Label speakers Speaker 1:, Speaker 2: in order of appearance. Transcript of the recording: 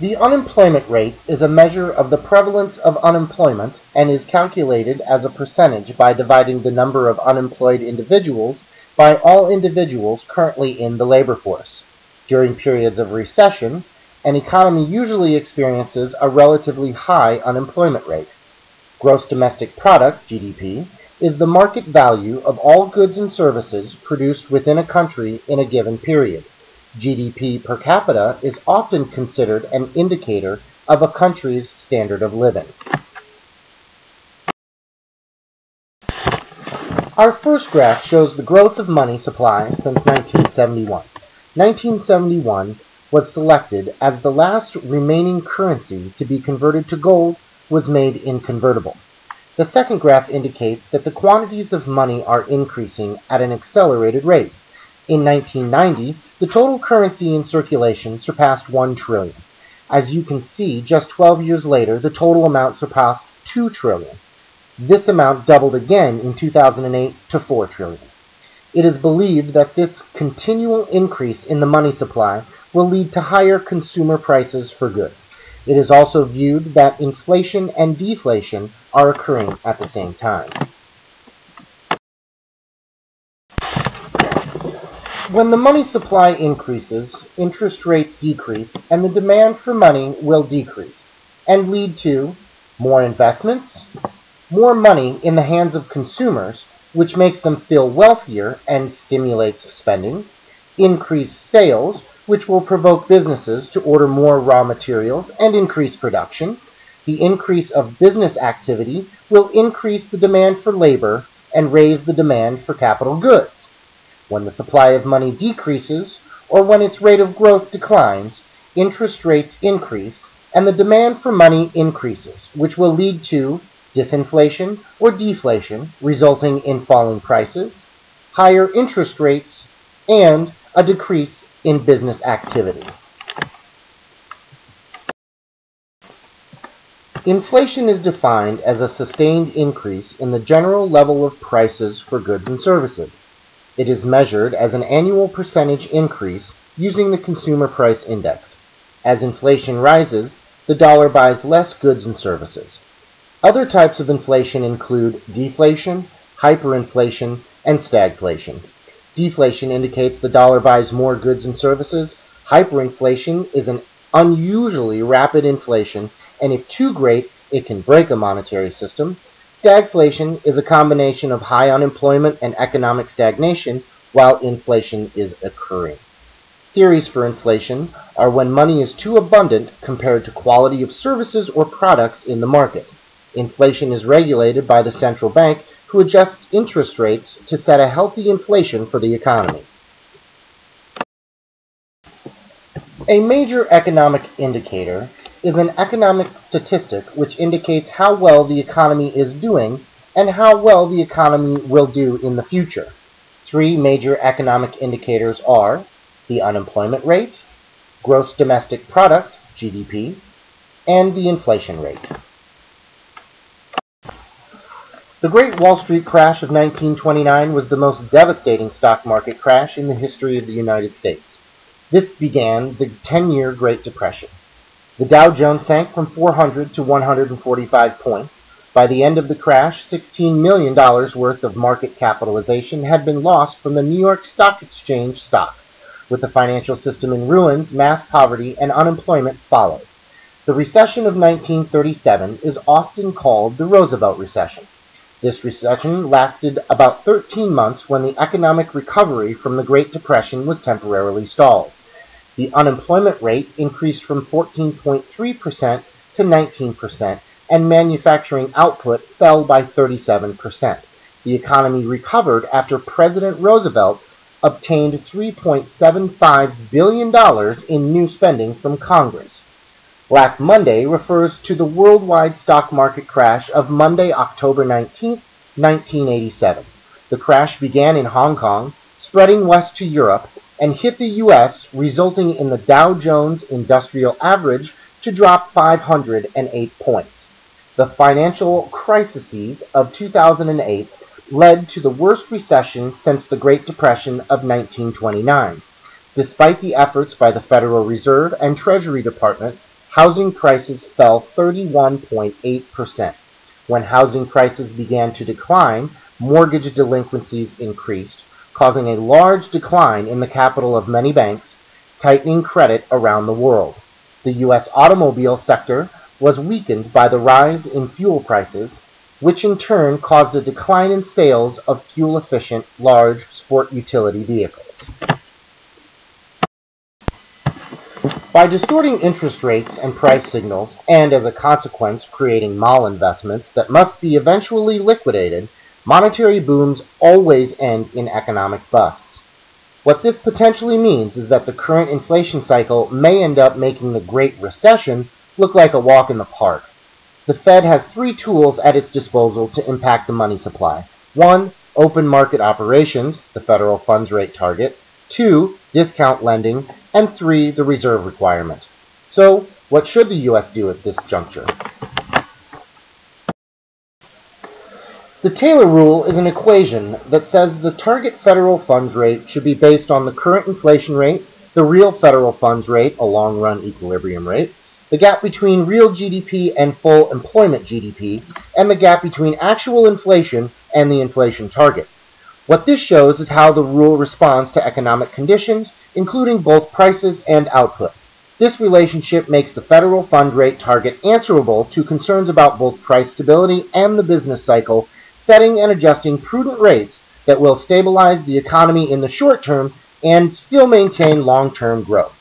Speaker 1: The unemployment rate is a measure of the prevalence of unemployment and is calculated as a percentage by dividing the number of unemployed individuals by all individuals currently in the labor force. During periods of recession, an economy usually experiences a relatively high unemployment rate. Gross domestic product, GDP, is the market value of all goods and services produced within a country in a given period. GDP per capita is often considered an indicator of a country's standard of living. Our first graph shows the growth of money supply since 1971. 1971 was selected as the last remaining currency to be converted to gold was made inconvertible. The second graph indicates that the quantities of money are increasing at an accelerated rate. In 1990, the total currency in circulation surpassed 1 trillion. As you can see, just 12 years later, the total amount surpassed 2 trillion. This amount doubled again in 2008 to 4 trillion. It is believed that this continual increase in the money supply will lead to higher consumer prices for goods. It is also viewed that inflation and deflation are occurring at the same time. When the money supply increases, interest rates decrease, and the demand for money will decrease, and lead to more investments, more money in the hands of consumers, which makes them feel wealthier and stimulates spending, increased sales, which will provoke businesses to order more raw materials and increase production. The increase of business activity will increase the demand for labor and raise the demand for capital goods. When the supply of money decreases, or when its rate of growth declines, interest rates increase and the demand for money increases, which will lead to disinflation or deflation, resulting in falling prices, higher interest rates, and a decrease in business activity. Inflation is defined as a sustained increase in the general level of prices for goods and services. It is measured as an annual percentage increase using the Consumer Price Index. As inflation rises, the dollar buys less goods and services. Other types of inflation include deflation, hyperinflation, and stagflation. Deflation indicates the dollar buys more goods and services. Hyperinflation is an unusually rapid inflation, and if too great, it can break a monetary system. Stagflation is a combination of high unemployment and economic stagnation while inflation is occurring. Theories for inflation are when money is too abundant compared to quality of services or products in the market. Inflation is regulated by the central bank, who adjusts interest rates to set a healthy inflation for the economy. A major economic indicator is an economic statistic which indicates how well the economy is doing and how well the economy will do in the future. Three major economic indicators are the unemployment rate, gross domestic product, GDP, and the inflation rate. The Great Wall Street Crash of 1929 was the most devastating stock market crash in the history of the United States. This began the 10-year Great Depression. The Dow Jones sank from 400 to 145 points. By the end of the crash, $16 million worth of market capitalization had been lost from the New York Stock Exchange stocks. With the financial system in ruins, mass poverty and unemployment followed. The recession of 1937 is often called the Roosevelt recession. This recession lasted about 13 months when the economic recovery from the Great Depression was temporarily stalled. The unemployment rate increased from 14.3% to 19%, and manufacturing output fell by 37%. The economy recovered after President Roosevelt obtained $3.75 billion in new spending from Congress. Black Monday refers to the worldwide stock market crash of Monday, October 19, 1987. The crash began in Hong Kong, spreading west to Europe, and hit the U.S., resulting in the Dow Jones Industrial Average to drop 508 points. The financial crises of 2008 led to the worst recession since the Great Depression of 1929. Despite the efforts by the Federal Reserve and Treasury Department, housing prices fell 31.8%. When housing prices began to decline, mortgage delinquencies increased, causing a large decline in the capital of many banks, tightening credit around the world. The U.S. automobile sector was weakened by the rise in fuel prices, which in turn caused a decline in sales of fuel-efficient, large sport utility vehicles. By distorting interest rates and price signals, and as a consequence creating malinvestments that must be eventually liquidated, monetary booms always end in economic busts. What this potentially means is that the current inflation cycle may end up making the Great Recession look like a walk in the park. The Fed has three tools at its disposal to impact the money supply. 1. Open market operations, the federal funds rate target. 2. Discount lending. And 3. The reserve requirement. So, what should the U.S. do at this juncture? The Taylor rule is an equation that says the target federal funds rate should be based on the current inflation rate, the real federal funds rate, a long-run equilibrium rate, the gap between real GDP and full employment GDP, and the gap between actual inflation and the inflation target. What this shows is how the rule responds to economic conditions, including both prices and output. This relationship makes the federal fund rate target answerable to concerns about both price stability and the business cycle, setting and adjusting prudent rates that will stabilize the economy in the short term and still maintain long-term growth.